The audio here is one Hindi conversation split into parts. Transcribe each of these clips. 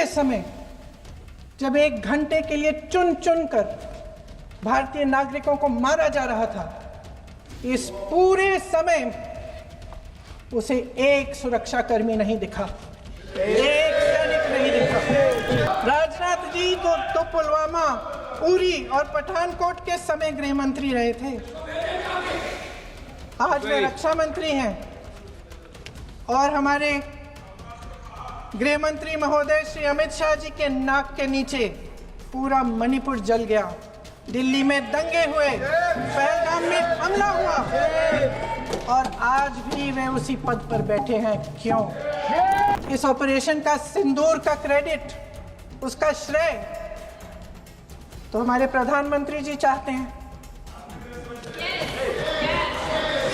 समय जब 1 घंटे के लिए चुन चुन कर भारतीय नागरिकों को मारा जा रहा था, इस पूरे समय उसे एक सुरक्षाकर्मी नहीं दिखा, एक सैनिक नहीं दिखा। राजनाथ जी तो पुलवामा, उरी और पठानकोट के समय गृह मंत्री रहे थे। आज वे रक्षा मंत्री हैं और हमारे गृह मंत्री महोदय श्री अमित शाह जी के नाक के नीचे पूरा मणिपुर जल गया, दिल्ली में दंगे हुए, पहलगाम में हमला हुआ और आज भी वे उसी पद पर बैठे हैं। क्यों? इस ऑपरेशन का सिंदूर का क्रेडिट, उसका श्रेय तो हमारे प्रधानमंत्री जी चाहते हैं।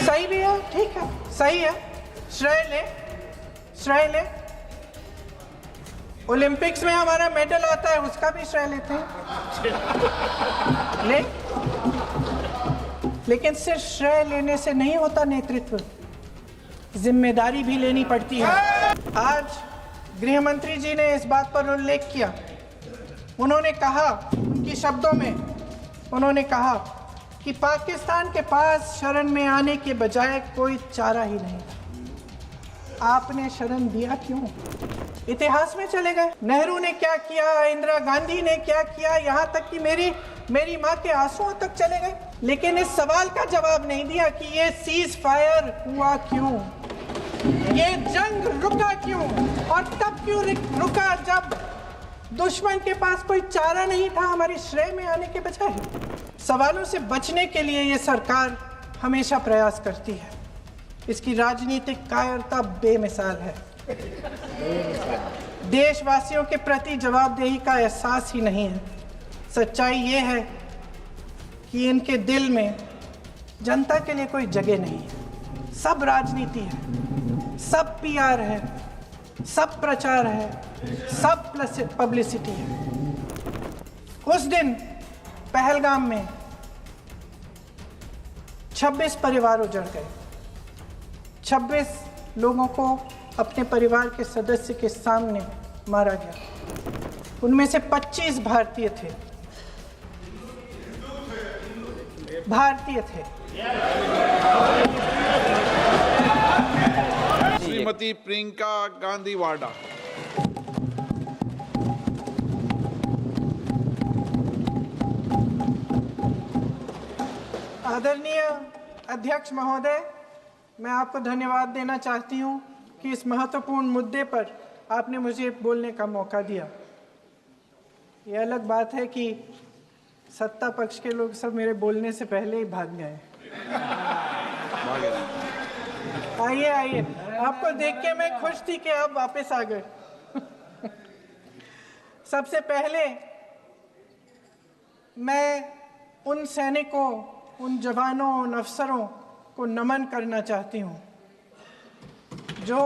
सही भी है, ठीक है, सही है, श्रेय ले। ओलंपिक्स में हमारा मेडल आता है, उसका भी श्रेय लेते हैं, लेकिन सिर्फ श्रेय लेने से नहीं होता नेतृत्व, जिम्मेदारी भी लेनी पड़ती है। आज गृह मंत्री जी ने इस बात पर उल्लेख किया। उन्होंने कहा, उनके शब्दों में उन्होंने कहा कि पाकिस्तान के पास शरण में आने के बजाय कोई चारा ही नहीं था। आपने शरण दिया क्यों? इतिहास में चले गए। नेहरू ने क्या किया, इंदिरा गांधी ने क्या किया, यहाँ तक कि मेरी माँ के आंसुओं तक चले गए, लेकिन इस सवाल का जवाब नहीं दिया कि ये सीज फायर हुआ क्यों, ये जंग रुका क्यों, और तब क्यों रुका जब दुश्मन के पास कोई चारा नहीं था हमारी श्रेय में आने के बजाय। सवालों से बचने के लिए ये सरकार हमेशा प्रयास करती है। इसकी राजनीतिक कायरता बेमिसाल है। देशवासियों के प्रति जवाबदेही का एहसास ही नहीं है। सच्चाई ये है कि इनके दिल में जनता के लिए कोई जगह नहीं है। सब राजनीति है, सब पीआर है, सब प्रचार है, सब पब्लिसिटी है। उस दिन पहलगाम में 26 परिवार उजड़ गए। 26 लोगों को अपने परिवार के सदस्य के सामने मारा गया। उनमें से 25 भारतीय थे। श्रीमती प्रियंका गांधी वाड्रा। आदरणीय अध्यक्ष महोदय, मैं आपको धन्यवाद देना चाहती हूं कि इस महत्वपूर्ण मुद्दे पर आपने मुझे बोलने का मौका दिया। ये अलग बात है कि सत्ता पक्ष के लोग सब मेरे बोलने से पहले ही भाग गए। आइए, आपको देख के मैं खुश थी कि आप वापस आ गए। सबसे पहले मैं उन सैनिकों, उन जवानों, उन अफसरों को नमन करना चाहती हूँ जो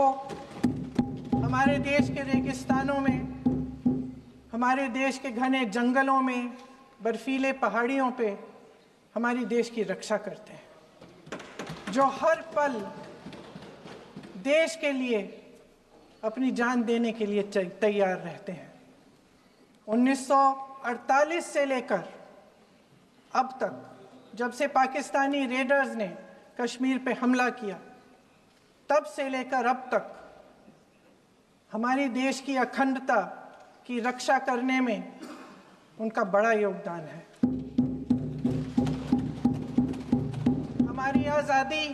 हमारे देश के रेगिस्तानों में, हमारे देश के घने जंगलों में, बर्फीले पहाड़ियों पे हमारी देश की रक्षा करते हैं, जो हर पल देश के लिए अपनी जान देने के लिए तैयार रहते हैं। 1948 से लेकर अब तक, जब से पाकिस्तानी रेडर्स ने कश्मीर पे हमला किया, तब से लेकर अब तक हमारे देश की अखंडता की रक्षा करने में उनका बड़ा योगदान है। हमारी आज़ादी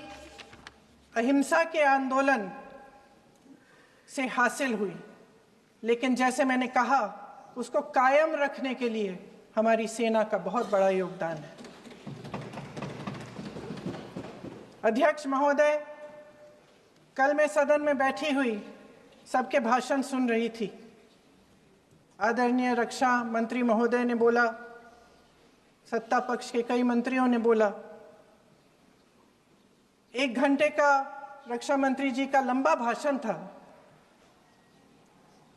अहिंसा के आंदोलन से हासिल हुई, लेकिन जैसे मैंने कहा, उसको कायम रखने के लिए हमारी सेना का बहुत बड़ा योगदान है। अध्यक्ष महोदय, कल मैं सदन में बैठी हुई सबके भाषण सुन रही थी। आदरणीय रक्षा मंत्री महोदय ने बोला, सत्ता पक्ष के कई मंत्रियों ने बोला। 1 घंटे का रक्षा मंत्री जी का लंबा भाषण था।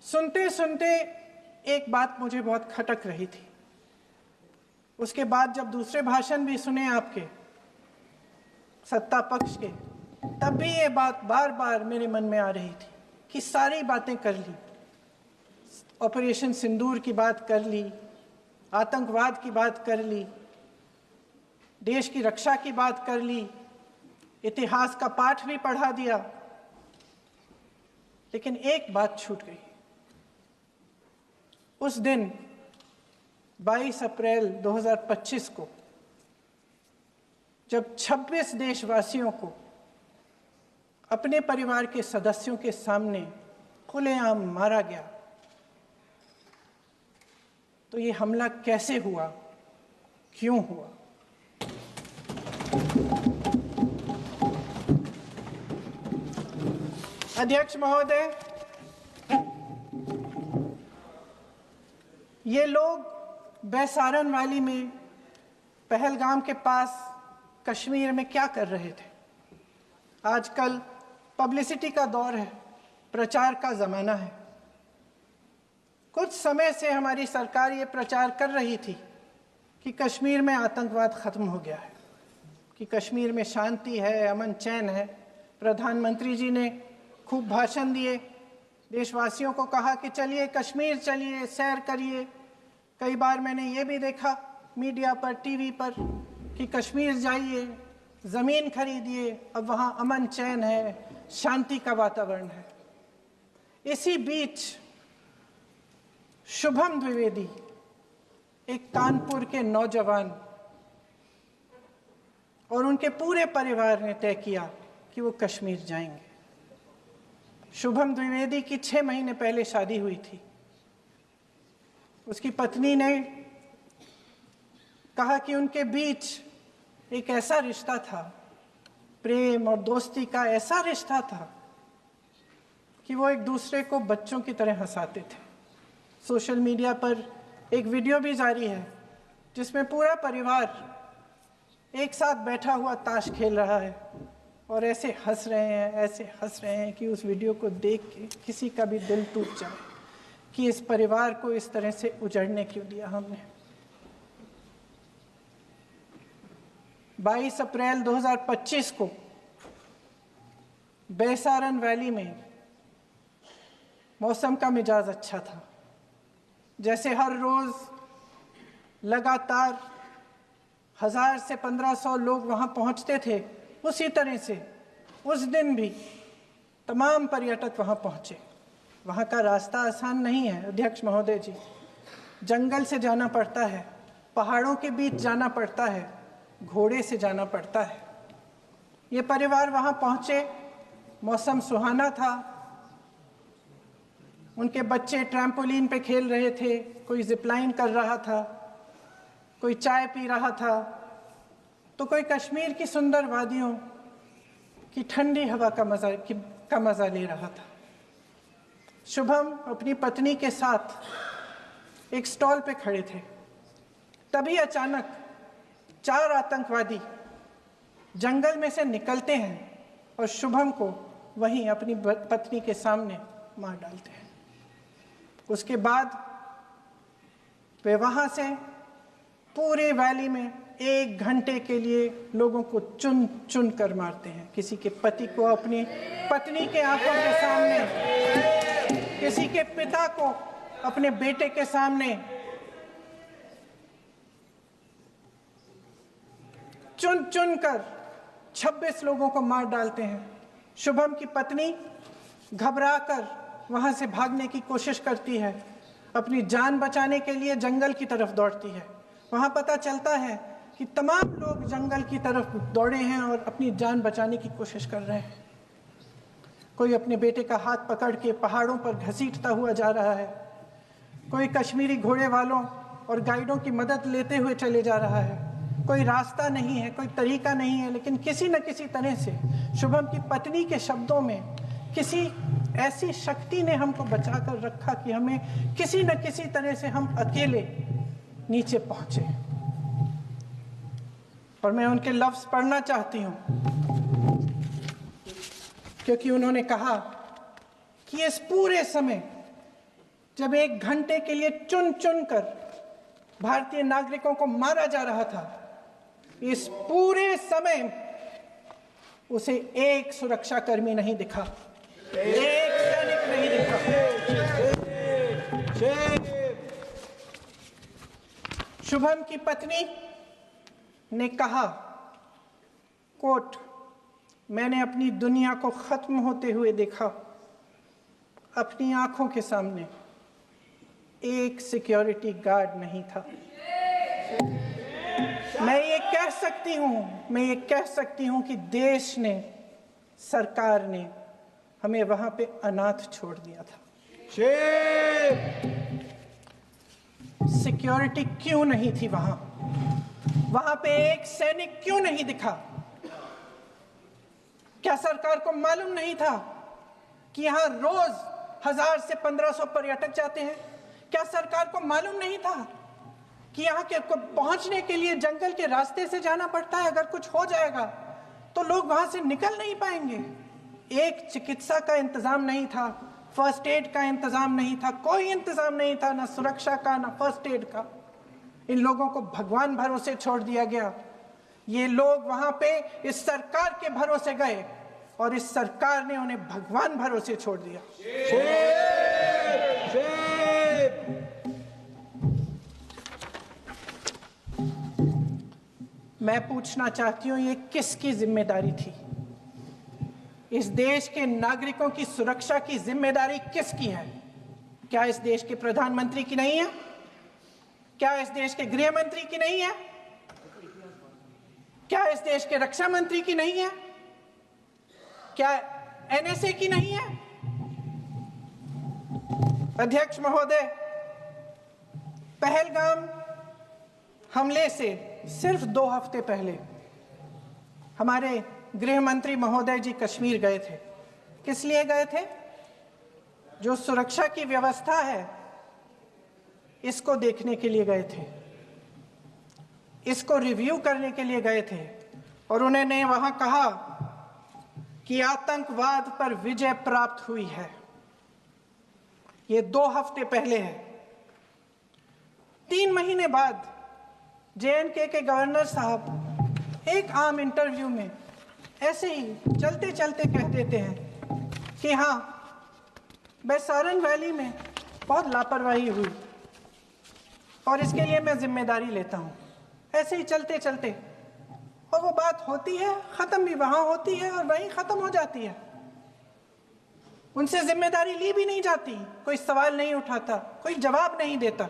सुनते सुनते एक बात मुझे बहुत खटक रही थी। उसके बाद जब दूसरे भाषण भी सुने आपके सत्ता पक्ष के, तब भी ये बात बार बार मेरे मन में आ रही थी कि सारी बातें कर ली, ऑपरेशन सिंदूर की बात कर ली, आतंकवाद की बात कर ली, देश की रक्षा की बात कर ली, इतिहास का पाठ भी पढ़ा दिया, लेकिन एक बात छूट गई। उस दिन 22 अप्रैल 2025 को जब 26 देशवासियों को अपने परिवार के सदस्यों के सामने खुलेआम मारा गया, तो ये हमला कैसे हुआ, क्यों हुआ? अध्यक्ष महोदय, ये लोग बैसारन वैली में, पहलगाम के पास कश्मीर में क्या कर रहे थे? आजकल पब्लिसिटी का दौर है, प्रचार का ज़माना है। कुछ समय से हमारी सरकार ये प्रचार कर रही थी कि कश्मीर में आतंकवाद ख़त्म हो गया है, कि कश्मीर में शांति है, अमन चैन है। प्रधानमंत्री जी ने खूब भाषण दिए, देशवासियों को कहा कि चलिए कश्मीर चलिए, सैर करिए। कई बार मैंने ये भी देखा मीडिया पर, टीवी पर कि कश्मीर जाइए, ज़मीन खरीदिए, अब वहाँ अमन चैन है, शांति का वातावरण है। इसी बीच शुभम द्विवेदी, एक कानपुर के नौजवान, और उनके पूरे परिवार ने तय किया कि वो कश्मीर जाएंगे। शुभम द्विवेदी की 6 महीने पहले शादी हुई थी। उसकी पत्नी ने कहा कि उनके बीच एक ऐसा रिश्ता था, प्रेम और दोस्ती का ऐसा रिश्ता था कि वो एक दूसरे को बच्चों की तरह हंसाते थे। सोशल मीडिया पर एक वीडियो भी जारी है जिसमें पूरा परिवार एक साथ बैठा हुआ ताश खेल रहा है और ऐसे हंस रहे हैं कि उस वीडियो को देख के किसी का भी दिल टूट जाए कि इस परिवार को इस तरह से उजड़ने क्यों दिया हमने। 22 अप्रैल 2025 को बैसारन वैली में मौसम का मिजाज अच्छा था। जैसे हर रोज़ लगातार 1000 से 1500 लोग वहाँ पहुँचते थे, उसी तरह से उस दिन भी तमाम पर्यटक वहाँ पहुँचे। वहाँ का रास्ता आसान नहीं है अध्यक्ष महोदय जी, जंगल से जाना पड़ता है, पहाड़ों के बीच जाना पड़ता है, घोड़े से जाना पड़ता है। ये परिवार वहाँ पहुँचे, मौसम सुहाना था, उनके बच्चे ट्रैम्पोलिन पे खेल रहे थे, कोई जिपलाइन कर रहा था, कोई चाय पी रहा था, तो कोई कश्मीर की सुंदर वादियों की ठंडी हवा का मज़ा ले रहा था। शुभम अपनी पत्नी के साथ एक स्टॉल पे खड़े थे। तभी अचानक 4 आतंकवादी जंगल में से निकलते हैं और शुभम को वहीं अपनी पत्नी के सामने मार डालते हैं। उसके बाद वे वहाँ से पूरे वैली में 1 घंटे के लिए लोगों को चुन चुन कर मारते हैं। किसी के पति को अपनी पत्नी के आंखों के सामने, किसी के पिता को अपने बेटे के सामने, चुन चुन कर 26 लोगों को मार डालते हैं। शुभम की पत्नी घबराकर वहां से भागने की कोशिश करती है, अपनी जान बचाने के लिए जंगल की तरफ दौड़ती है। वहां पता चलता है कि तमाम लोग जंगल की तरफ दौड़े हैं और अपनी जान बचाने की कोशिश कर रहे हैं। कोई अपने बेटे का हाथ पकड़ के पहाड़ों पर घसीटता हुआ जा रहा है, कोई कश्मीरी घोड़े वालों और गाइडों की मदद लेते हुए चले जा रहा है। कोई रास्ता नहीं है, कोई तरीका नहीं है, लेकिन किसी न किसी तरह से शुभम की पत्नी के शब्दों में किसी ऐसी शक्ति ने हमको बचा कर रखा कि हमें किसी न किसी तरह से हम अकेले नीचे पहुंचे। और मैं उनके लफ्ज पढ़ना चाहती हूं, क्योंकि उन्होंने कहा कि इस पूरे समय जब 1 घंटे के लिए चुन चुन कर भारतीय नागरिकों को मारा जा रहा था, इस पूरे समय उसे एक सुरक्षाकर्मी नहीं दिखा, एक सैनिक नहीं दिखा। शुभम की पत्नी ने कहा, कोट, मैंने अपनी दुनिया को खत्म होते हुए देखा। अपनी आंखों के सामने एक सिक्योरिटी गार्ड नहीं था। मैं ये कह सकती हूं कि देश ने, सरकार ने हमें वहां पे अनाथ छोड़ दिया था। सिक्योरिटी क्यों नहीं थी वहां पे एक सैनिक क्यों नहीं दिखा? क्या सरकार को मालूम नहीं था कि यहां रोज 1000 से 1500 पर्यटक जाते हैं? क्या सरकार को मालूम नहीं था कि यहाँ के को पहुंचने के लिए जंगल के रास्ते से जाना पड़ता है? अगर कुछ हो जाएगा तो लोग वहां से निकल नहीं पाएंगे। एक चिकित्सा का इंतजाम नहीं था, फर्स्ट एड का इंतजाम नहीं था, कोई इंतजाम नहीं था, ना सुरक्षा का ना फर्स्ट एड का। इन लोगों को भगवान भरोसे छोड़ दिया गया। ये लोग वहां पे इस सरकार के भरोसे गए और इस सरकार ने उन्हें भगवान भरोसे छोड़ दिया। मैं पूछना चाहती हूं, ये किसकी जिम्मेदारी थी? इस देश के नागरिकों की सुरक्षा की जिम्मेदारी किसकी है? क्या इस देश के प्रधानमंत्री की नहीं है? क्या इस देश के गृह मंत्री की नहीं है? क्या इस देश के रक्षा मंत्री की नहीं है? क्या एनएसए की नहीं है? अध्यक्ष महोदय, पहलगाम हमले से सिर्फ 2 हफ्ते पहले हमारे गृह मंत्री महोदय जी कश्मीर गए थे। किस लिए गए थे? जो सुरक्षा की व्यवस्था है इसको देखने के लिए गए थे, इसको रिव्यू करने के लिए गए थे और उन्होंने वहां कहा कि आतंकवाद पर विजय प्राप्त हुई है। ये 2 हफ्ते पहले है। 3 महीने बाद जेएनके के गवर्नर साहब एक आम इंटरव्यू में ऐसे ही चलते चलते कह देते हैं कि हाँ, बैसारन वैली में बहुत लापरवाही हुई और इसके लिए मैं जिम्मेदारी लेता हूँ। ऐसे ही चलते चलते, और वो बात होती है, खत्म भी वहां होती है और वहीं खत्म हो जाती है। उनसे जिम्मेदारी ली भी नहीं जाती, कोई सवाल नहीं उठाता, कोई जवाब नहीं देता।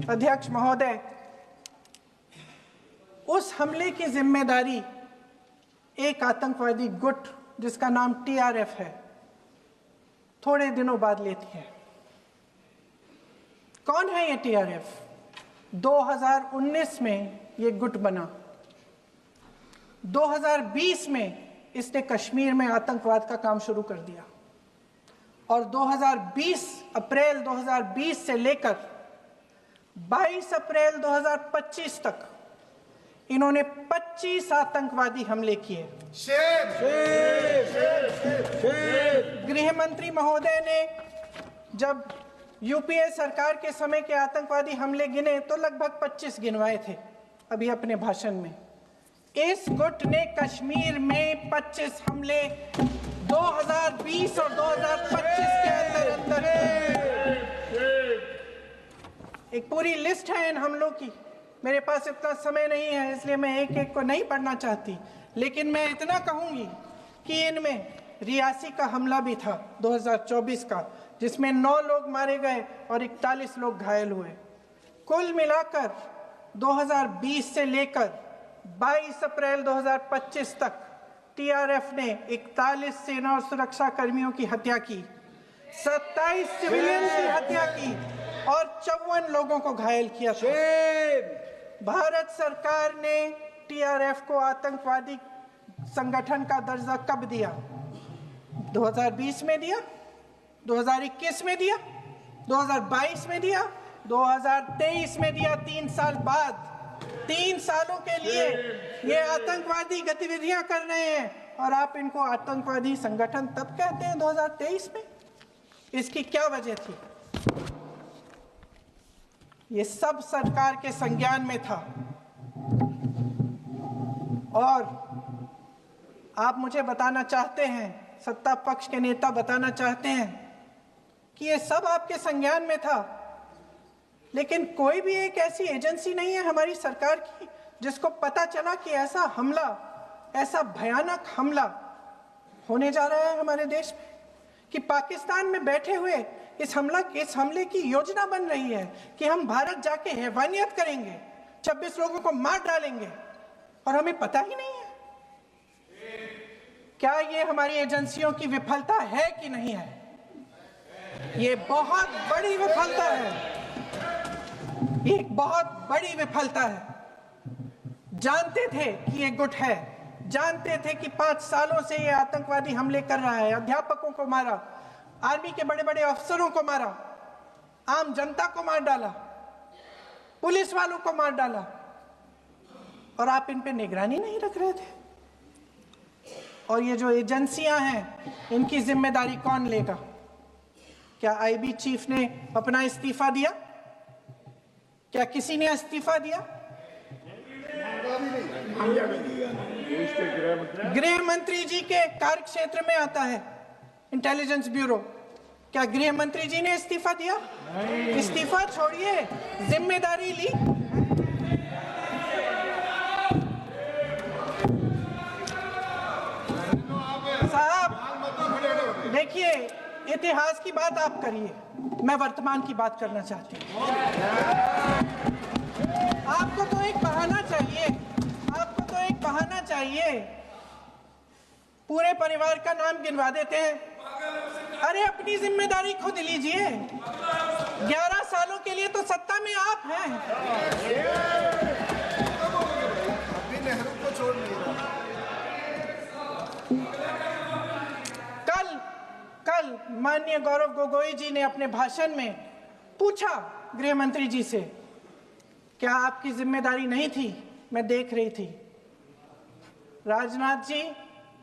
अध्यक्ष महोदय, उस हमले की जिम्मेदारी एक आतंकवादी गुट जिसका नाम टीआरएफ है थोड़े दिनों बाद लेती है। कौन है ये टीआरएफ? 2019 में ये गुट बना। 2020 में इसने कश्मीर में आतंकवाद का काम शुरू कर दिया और अप्रैल 2020 से लेकर 22 अप्रैल 2025 तक इन्होंने 25 आतंकवादी हमले किए। गृह मंत्री महोदय ने जब यूपीए सरकार के समय के आतंकवादी हमले गिने तो लगभग 25 गिनवाए थे अभी अपने भाषण में। इस गुट ने कश्मीर में 25 हमले 2020 और 2025 के अंदर एक पूरी लिस्ट है इन हमलों की। मेरे पास इतना समय नहीं है इसलिए मैं एक एक को नहीं पढ़ना चाहती, लेकिन मैं इतना कहूंगी कि इनमें रियासी का हमला भी था 2024 का, जिसमें 9 लोग मारे गए और 41 लोग घायल हुए। कुल मिलाकर 2020 से लेकर 22 अप्रैल 2025 तक टीआरएफ ने 41 सेना और सुरक्षा कर्मियों की हत्या की, 27 सिविलियन की हत्या की और 54 लोगों को घायल किया था। भारत सरकार ने टीआरएफ को आतंकवादी संगठन का दर्जा कब दिया? 2020 में दिया, 2021 में दिया, 2022 में दिया, 2023 में दिया। 3 साल बाद, 3 सालों के लिए ये आतंकवादी गतिविधियां कर रहे हैं और आप इनको आतंकवादी संगठन तब कहते हैं 2023 में? इसकी क्या वजह थी? ये सब सरकार के संज्ञान में था। और आप मुझे बताना चाहते हैं, सत्ता पक्ष के नेता बताना चाहते हैं कि ये सब आपके संज्ञान में था, लेकिन कोई भी एक ऐसी एजेंसी नहीं है हमारी सरकार की जिसको पता चला कि ऐसा हमला, ऐसा भयानक हमला होने जा रहा है हमारे देश में, कि पाकिस्तान में बैठे हुए इस हमले की योजना बन रही है कि हम भारत जाके हैवानियत करेंगे, 26 लोगों को मार डालेंगे, और हमें पता ही नहीं है। क्या ये हमारी एजेंसियों की विफलता है कि नहीं है? ये बहुत बड़ी विफलता है, ये एक बहुत बड़ी विफलता है। जानते थे कि ये गुट है, जानते थे कि 5 सालों से ये आतंकवादी हमले कर रहा है, अध्यापकों को मारा, आर्मी के बड़े बड़े अफसरों को मारा, आम जनता को मार डाला, पुलिस वालों को मार डाला, और आप इन पे निगरानी नहीं रख रहे थे। और ये जो एजेंसियां हैं, इनकी जिम्मेदारी कौन लेगा? क्या आईबी चीफ ने अपना इस्तीफा दिया? क्या किसी ने इस्तीफा दिया? गृह मंत्री जी के कार्य क्षेत्र में आता है इंटेलिजेंस ब्यूरो। क्या गृह मंत्री जी ने इस्तीफा दिया? इस्तीफा छोड़िए, जिम्मेदारी ली। साहब देखिए, इतिहास की बात आप करिए, मैं वर्तमान की बात करना चाहती हूँ। आपको तो एक बहाना चाहिए, आपको तो एक बहाना चाहिए। पूरे परिवार का नाम गिनवा देते हैं। अरे अपनी जिम्मेदारी खुद लीजिए। 11 सालों के लिए तो सत्ता में आप हैं। नेहरू को छोड़ कल माननीय गौरव गोगोई जी ने अपने भाषण में पूछा गृह मंत्री जी से, क्या आपकी जिम्मेदारी नहीं थी? मैं देख रही थी। राजनाथ जी,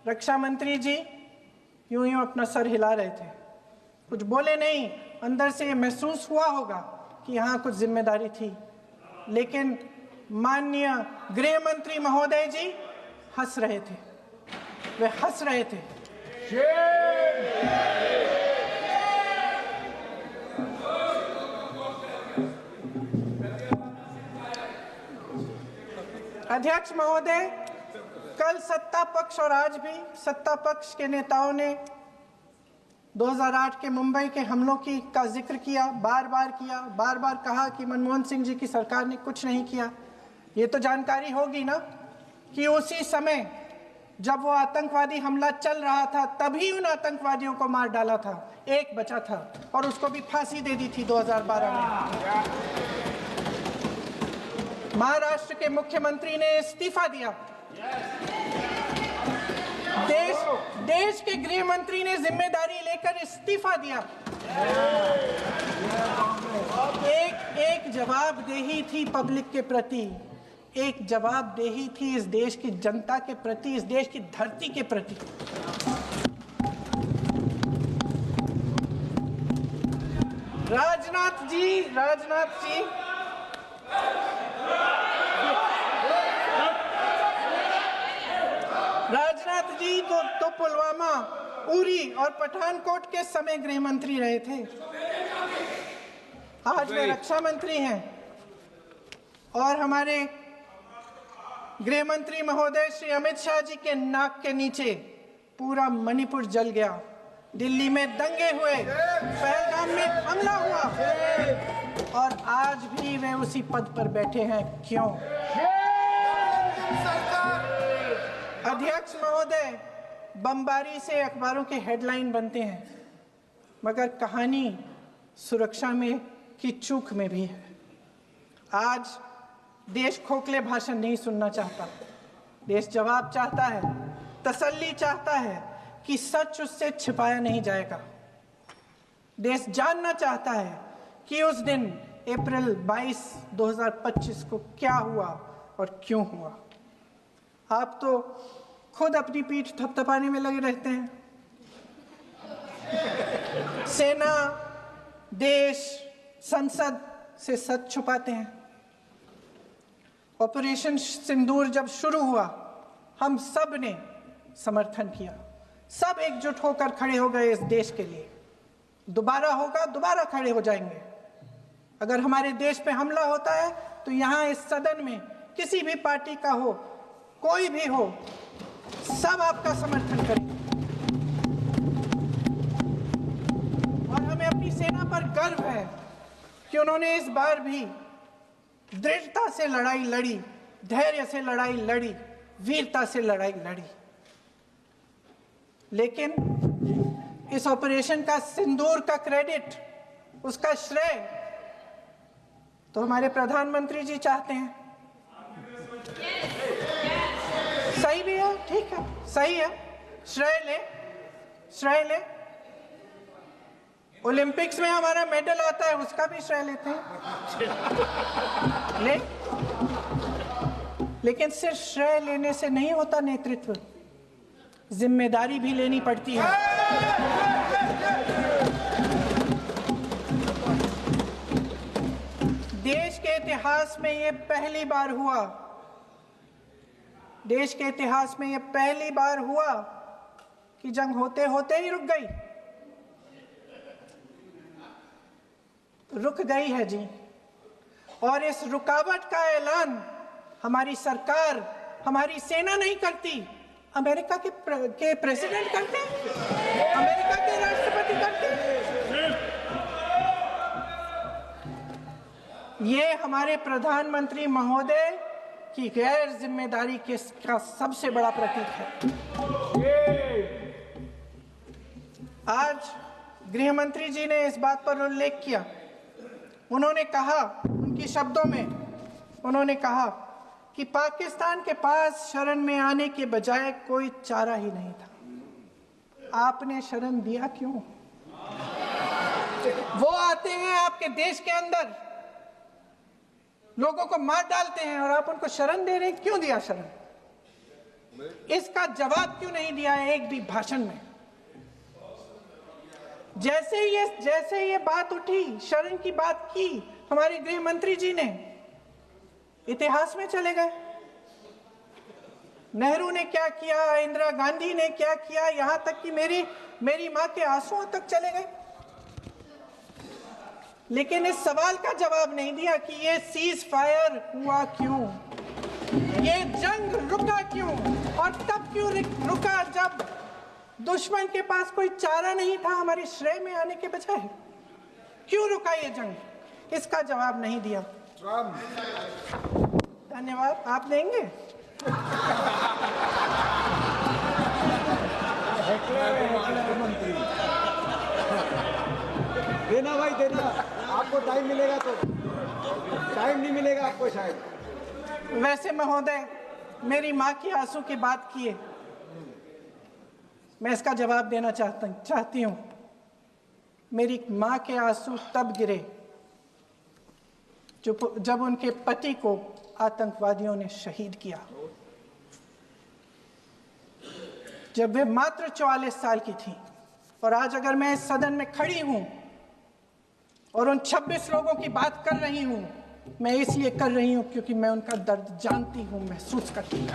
रक्षा मंत्री जी यूं यूं अपना सर हिला रहे थे, कुछ बोले नहीं। अंदर से महसूस हुआ होगा कि यहाँ कुछ जिम्मेदारी थी, लेकिन माननीय गृह मंत्री महोदय जी हंस रहे थे, वे हंस रहे थे। अध्यक्ष महोदय, कल सत्ता पक्ष और आज भी सत्ता पक्ष के नेताओं ने 2008 के मुंबई के हमलों का जिक्र किया, बार बार कहा कि मनमोहन सिंह जी की सरकार ने कुछ नहीं किया। ये तो जानकारी होगी ना कि उसी समय जब वो आतंकवादी हमला चल रहा था, तभी उन आतंकवादियों को मार डाला था। एक बचा था और उसको भी फांसी दे दी थी 2012 में। महाराष्ट्र के मुख्यमंत्री ने इस्तीफा दिया। देश के गृह मंत्री ने जिम्मेदारी लेकर इस्तीफा दिया। एक जवाबदेही थी पब्लिक के प्रति, एक जवाबदेही थी इस देश की जनता के प्रति, इस देश की धरती के प्रति। राजनाथ जी तो पुलवामा, उरी और पठानकोट के समय गृह मंत्री रहे थे। आज वे रक्षा मंत्री हैं और हमारे गृह मंत्री महोदय श्री अमित शाह जी के नाक के नीचे पूरा मणिपुर जल गया, दिल्ली में दंगे हुए, पहलगाम में हमला हुआ, और आज भी वे उसी पद पर बैठे हैं। क्यों? अध्यक्ष महोदय, बमबारी से अखबारों के हेडलाइन बनते हैं, मगर कहानी सुरक्षा में की चूक में भी है। आज देश खोखले भाषण नहीं सुनना चाहता, देश जवाब चाहता है, तसल्ली चाहता है कि सच उससे छिपाया नहीं जाएगा। देश जानना चाहता है कि उस दिन अप्रैल 22, 2025 को क्या हुआ और क्यों हुआ। आप तो खुद अपनी पीठ थपथपाने में लगे रहते हैं। सेना, देश, संसद से सच छुपाते हैं। ऑपरेशन सिंदूर जब शुरू हुआ, हम सब ने समर्थन किया, सब एकजुट होकर खड़े हो गए इस देश के लिए। दोबारा होगा, दोबारा खड़े हो जाएंगे। अगर हमारे देश पे हमला होता है तो यहाँ इस सदन में किसी भी पार्टी का हो, कोई भी हो, सब आपका समर्थन करेंगे। और हमें अपनी सेना पर गर्व है कि उन्होंने इस बार भी दृढ़ता से लड़ाई लड़ी, धैर्य से लड़ाई लड़ी, वीरता से लड़ाई लड़ी। लेकिन इस ऑपरेशन का सिंदूर का क्रेडिट, उसका श्रेय तो हमारे प्रधानमंत्री जी चाहते हैं। सही भी है, ठीक है, सही है, श्रेय ले। ओलंपिक्स में हमारा मेडल आता है, उसका भी श्रेय लेते हैं, लेकिन सिर्फ श्रेय लेने से नहीं होता नेतृत्व, जिम्मेदारी भी लेनी पड़ती है। देश के इतिहास में ये पहली बार हुआ, देश के इतिहास में ये पहली बार हुआ कि जंग होते होते ही रुक गई है जी। और इस रुकावट का ऐलान हमारी सरकार, हमारी सेना नहीं करती, अमेरिका के प्रेसिडेंट करते हैं, अमेरिका के राष्ट्रपति करते हैं। ये हमारे प्रधानमंत्री महोदय की गैर जिम्मेदारी का सबसे बड़ा प्रतीक है। आज गृह मंत्री जी ने इस बात पर उल्लेख किया। उन्होंने कहा, उनके शब्दों में उन्होंने कहा कि पाकिस्तान के पास शरण में आने के बजाय कोई चारा ही नहीं था। आपने शरण दिया क्यों? वो आते हैं आपके देश के अंदर, लोगों को मार डालते हैं और आप उनको शरण दे रहे हैं। क्यों दिया शरण? इसका जवाब क्यों नहीं दिया है एक भी भाषण में? जैसे ये बात उठी, शरण की बात की, हमारे गृह मंत्री जी ने इतिहास में चले गए। नेहरू ने क्या किया, इंदिरा गांधी ने क्या किया, यहां तक कि मेरी मां के आंसुओं तक चले गए। लेकिन इस सवाल का जवाब नहीं दिया कि ये सीज फायर हुआ क्यों, ये जंग रुका क्यों, और तब क्यों रुका जब दुश्मन के पास कोई चारा नहीं था हमारे श्रेय में आने के बजाय। क्यों रुका ये जंग? इसका जवाब नहीं दिया। धन्यवाद। आप देंगे? देना भाई देना, आपको टाइम मिलेगा तो। टाइम नहीं मिलेगा आपको शायद। वैसे महोदय, मेरी माँ की आंसू की बात किए, मैं इसका जवाब देना चाहती हूँ। मेरी माँ के आंसू तब गिरे जब उनके पति को आतंकवादियों ने शहीद किया, जब वे मात्र 44 साल की थी। और आज अगर मैं इस सदन में खड़ी हूं और उन 26 लोगों की बात कर रही हूं, मैं इसलिए कर रही हूं क्योंकि मैं उनका दर्द जानती हूं, महसूस करती हूं।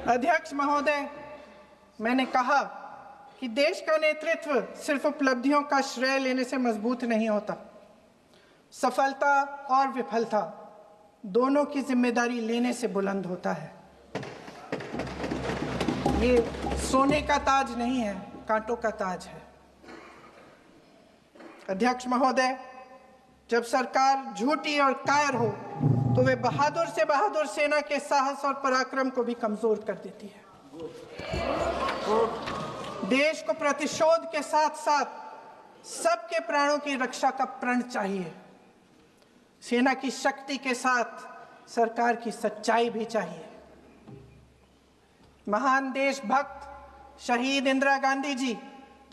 अध्यक्ष महोदय, मैंने कहा कि देश का नेतृत्व सिर्फ उपलब्धियों का श्रेय लेने से मजबूत नहीं होता। सफलता और विफलता दोनों की जिम्मेदारी लेने से बुलंद होता है। ये सोने का ताज नहीं है, कांटों का ताज है। अध्यक्ष महोदय, जब सरकार झूठी और कायर हो तो वे बहादुर से बहादुर सेना के साहस और पराक्रम को भी कमजोर कर देती है। देश को प्रतिशोध के साथ साथ सबके प्राणों की रक्षा का प्रण चाहिए। सेना की शक्ति के साथ सरकार की सच्चाई भी चाहिए। महान देशभक्त शहीद इंदिरा गांधी जी,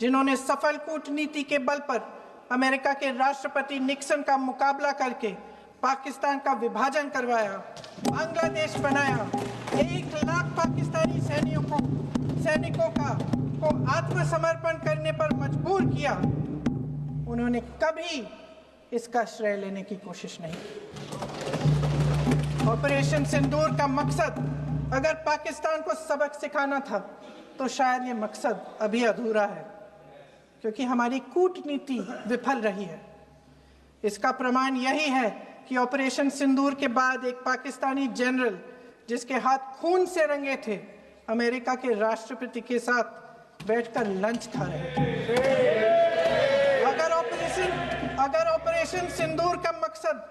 जिन्होंने सफल कूटनीति के बल पर अमेरिका के राष्ट्रपति निक्सन का मुकाबला करके पाकिस्तान का विभाजन करवाया, बांग्लादेश बनाया, 1 लाख पाकिस्तानी सैनिकों को आत्मसमर्पण करने पर मजबूर किया, उन्होंने कभी इसका श्रेय लेने की कोशिश नहीं की। ऑपरेशन सिंदूर का मकसद अगर पाकिस्तान को सबक सिखाना था तो शायद ये मकसद अभी अधूरा है, क्योंकि हमारी कूटनीति विफल रही है। इसका प्रमाण यही है कि ऑपरेशन सिंदूर के बाद एक पाकिस्तानी जनरल जिसके हाथ खून से रंगे थे, अमेरिका के राष्ट्रपति के साथ बैठकर लंच खा रहे थे। अगर ऑपरेशन सिंदूर का मकसद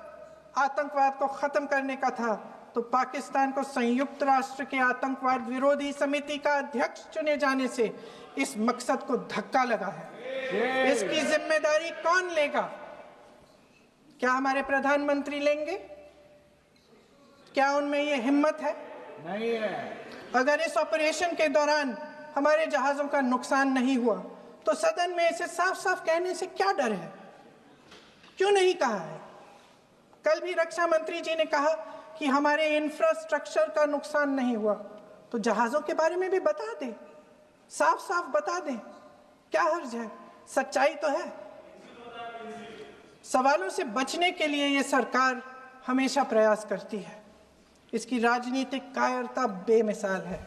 आतंकवाद को खत्म करने का था तो पाकिस्तान को संयुक्त राष्ट्र के आतंकवाद विरोधी समिति का अध्यक्ष चुने जाने से इस मकसद को धक्का लगा है। इसकी जिम्मेदारी कौन लेगा? क्या हमारे प्रधानमंत्री लेंगे? क्या उनमें ये हिम्मत है? नहीं है। अगर इस ऑपरेशन के दौरान हमारे जहाजों का नुकसान नहीं हुआ तो सदन में इसे साफ साफ कहने से क्या डर है? क्यों नहीं कहा है? कल भी रक्षा मंत्री जी ने कहा कि हमारे इंफ्रास्ट्रक्चर का नुकसान नहीं हुआ, तो जहाजों के बारे में भी बता दें, साफ साफ बता दें, क्या हर्ज है? सच्चाई तो है। सवालों से बचने के लिए ये सरकार हमेशा प्रयास करती है। इसकी राजनीतिक कायरता बेमिसाल है।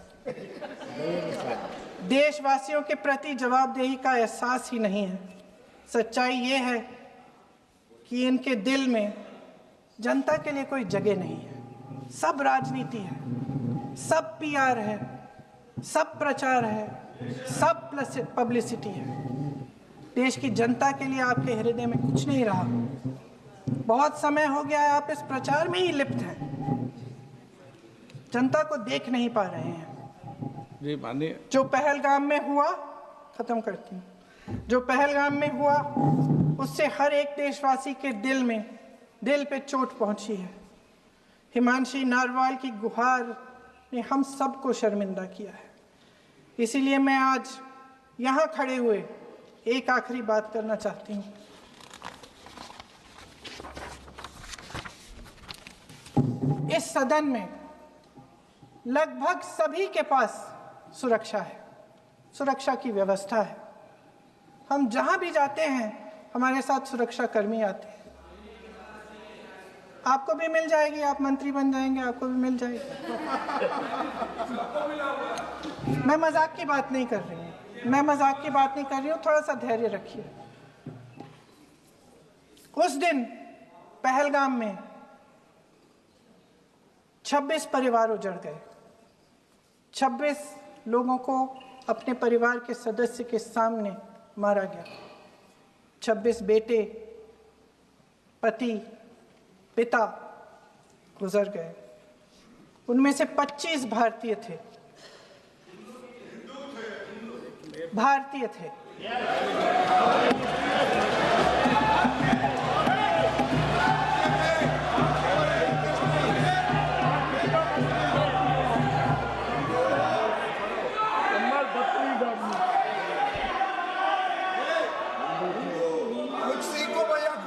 देशवासियों के प्रति जवाबदेही का एहसास ही नहीं है। सच्चाई ये है कि इनके दिल में जनता के लिए कोई जगह नहीं है। सब राजनीति है, सब पीआर है, सब प्रचार है, सब पब्लिसिटी है। देश की जनता के लिए आपके हृदय में कुछ नहीं रहा। बहुत समय हो गया है आप इस प्रचार में ही लिप्त हैं, जनता को देख नहीं पा रहे हैं। जी माननीय, जो पहलगाम में हुआ, खत्म करती हूँ, जो पहलगाम में हुआ उससे हर एक देशवासी के दिल पे चोट पहुंची है। हिमांशी नारवाल की गुहार ने हम सबको शर्मिंदा किया है। इसीलिए मैं आज यहाँ खड़े हुए एक आखिरी बात करना चाहती हूँ। इस सदन में लगभग सभी के पास सुरक्षा है, सुरक्षा की व्यवस्था है। हम जहां भी जाते हैं हमारे साथ सुरक्षा कर्मी आते हैं। आपको भी मिल जाएगी, आप मंत्री बन जाएंगे, आपको भी मिल जाएगी। मैं मजाक की बात नहीं कर रही हूँ, थोड़ा सा धैर्य रखिए। उस दिन पहलगाम में 26 परिवार उजड़ गए। 26 लोगों को अपने परिवार के सदस्य के सामने मारा गया। 26 बेटे, पति, पिता गुजर गए। उनमें से 25 भारतीय थे।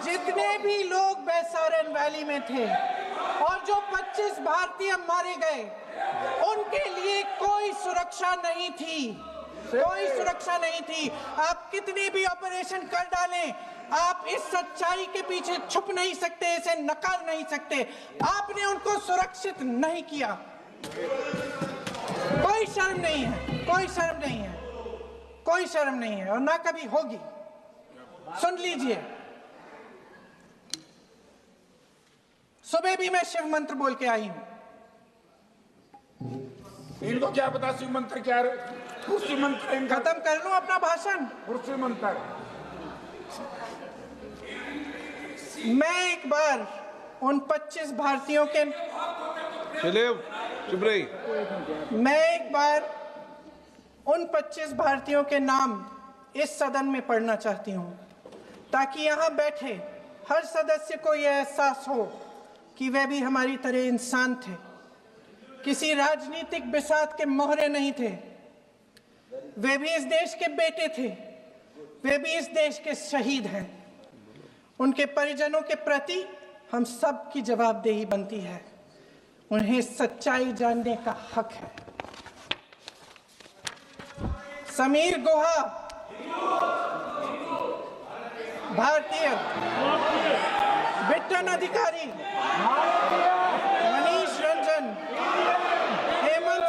जितने भी लोग बैसारन वैली में थे और जो 25 भारतीय मारे गए, उनके लिए कोई सुरक्षा नहीं थी। आप कितने भी ऑपरेशन कर डालें, आप इस सच्चाई के पीछे छुप नहीं सकते, इसे नकार नहीं सकते। आपने उनको सुरक्षित नहीं किया। कोई शर्म नहीं है और ना कभी होगी। सुन लीजिए, सुबह भी मैं शिव मंत्र बोल के आई हूं। इनको क्या पता शिव मंत्र क्या है? शिव मंत्र खत्म कर लूं अपना भाषण। शिव मंत्र मैं एक बार उन 25 भारतीयों के चलिए चुप रही। मैं एक बार उन 25 भारतीयों के नाम इस सदन में पढ़ना चाहती हूं, ताकि यहां बैठे हर सदस्य को यह एहसास हो कि वे भी हमारी तरह इंसान थे, किसी राजनीतिक बिसात के मोहरे नहीं थे। वे भी इस देश के बेटे थे, वे भी इस देश के शहीद हैं। उनके परिजनों के प्रति हम सब की जवाबदेही बनती है। उन्हें सच्चाई जानने का हक है। समीर गुहा भारतीय, बिट्टन अधिकारी, मनीष रंजन, हेमंत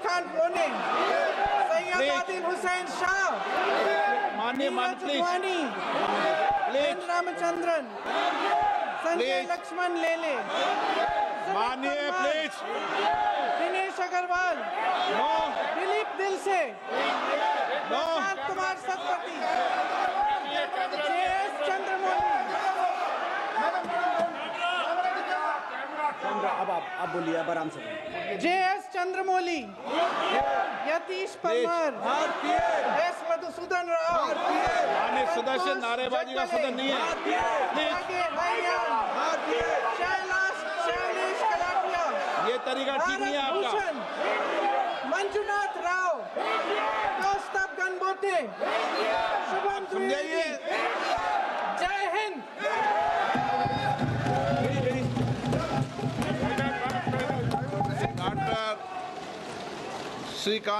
खान पोने, सैयद आदिल हुसैन शाह, माननीय नीरज प्लीज वानी, एन रामचंद्रन, संजय Please. लक्ष्मण लेले, माननीय प्लीज दिनेश अग्रवाल, नो दिलीप दिल से, नो प्रशांत कुमार सतपति, JS चंद्रमौली, अब आप बोलिए, अब आराम से बोलिए। JS चंद्रमौली, यतीश परमार, S मधुसूदन राव, माननीय सदस्य नारेबाजी का सदन नहीं है प्लीज शैलेश कलाटिया, ये तरीका ठीक नहीं है आपका भूषण, मंजुनाथ राव, कौस्तभ गणबोते, शुभम समझाइए द्विवेदी। जय हिंद। डॉक्टर श्रीकांत